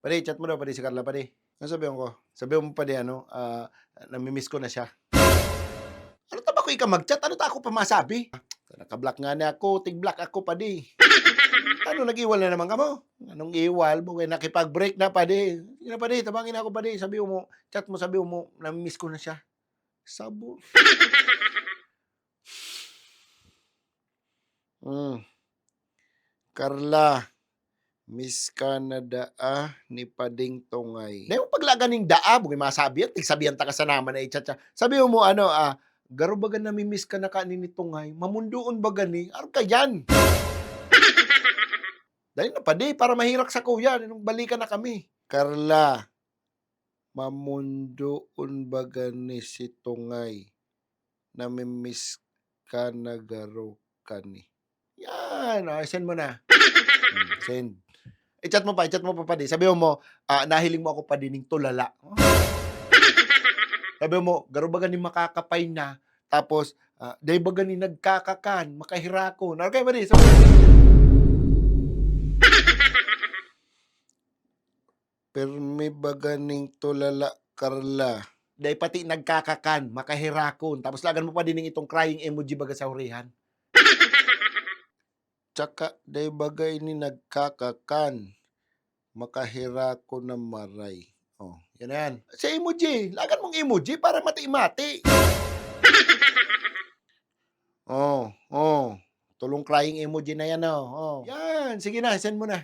Pare, chat mo daw, pare, si Carla, pare. Ano sabihan ko? Sabihan mo, pare, namimiss ko na siya. Ano ta ba ko ika mag-chat? Ano ta ako pa masabi? Naka-block nga na ako, tig-block ako, pare. Ano, nag-iwal na naman ka mo? Anong iwal? Bukay nakipag-break na, pare. Sige na, pare, tabangin ako, pare. Sabihan mo, chat mo, sabihan mo, namimiss ko na siya. Sabo. Carla, Miss Canada ni Pading Tongay. Dahil mo paglaganing daa, bukay masabi yan, tigsabihan ta ka sa naman na i-chat. Sabi mo, garo baga namimiss ka na kanin ni Tongay, mamundoon baga ni, ar ka yan. Dahil na padi, para mahirak sa kuya, nung balikan na kami. Carla, mamundoon baga ni si Tongay, namimiss ka na garo ka ni. Yan, send mo na. Send. I-chat mo pa, padi. Sabi mo, nahiling mo ako pa dining tulala. Sabi mo, garo ba ganing makakapay na, tapos, day ba ganing nagkakakan, makahirako. Okay ba di? Sabi mo, permi ba ganing tulala, Carla? Day pati nagkakakan, makahirakon. Tapos lagan mo pa dining itong crying emoji baga sa hurihan. Tsaka, day bagay ni nagkakakan, makahirako na maray. Oh, yan na yan. Sa emoji, lagan mong emoji para mati-mati. Oh. Tulong crying emoji na yan, oh. Yan, sige na, send mo na.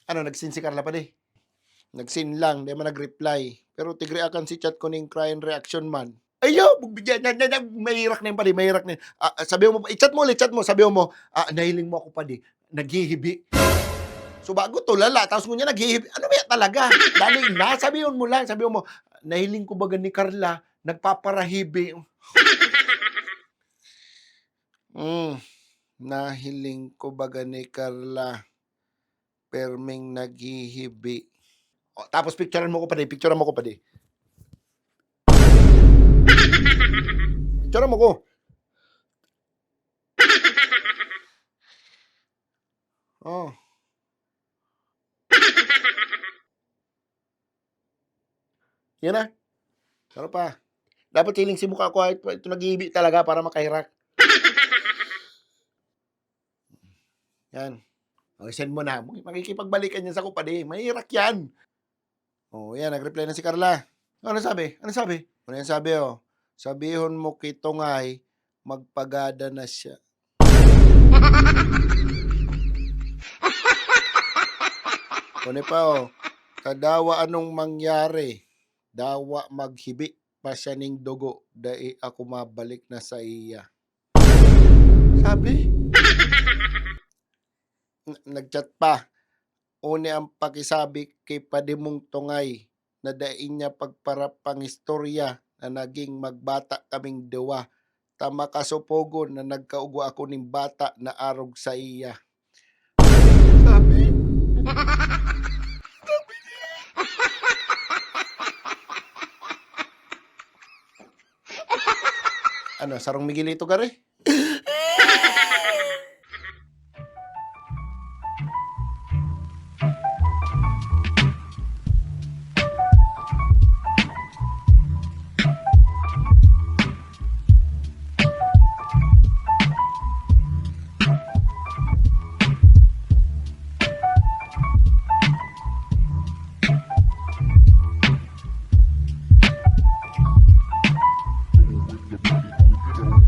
Ano, nagsin si Carla pa di? Nagsin lang, di man nag-reply. Pero tigreakan si chat ko ning crying reaction man. Ayo, mahirak na yun pa di, mahirak na yun. Sabi mo, i-chat mo, sabi mo, nahiling mo ako pa di, naghihibi. So bago tulala, tapos mo niya naghihibi. Ano ba yan talaga? Dali na, sabihin mo lang, sabi mo, nahiling ko baga ni Carla, nagpaparahibi. Nahiling ko baga ni Carla, perming naghihibi. O, tapos picturean mo ko pa di. Picturean mo ko. Oh. Yan na. Ano pa? Dapat hiling si mukha ko. Ito naghihibi talaga para makahirak. Yan. O, send mo na. Makikipagbalikan yan sa kupadi. Mahirak yan. O, yan. Nag-reply na si Carla. Ano sabi? Ano yan sabi, oh? Sabihon mo kay Tongay, magpagada na siya. Kone pa, oh. Kadawa anong mangyari? Dawa maghibi pa siya ning dugo. Dai ako mabalik na sa iya. Sabi? Nagchat pa. Une ang pakisabi kay Padimong Tongay na dain niya pagparapang istorya na naging magbata kaming dewa. Tama kasupogon na nagkaugo ako ning bata na arog sa iya. Sabi? Ano, sarong Miguelito ka rin?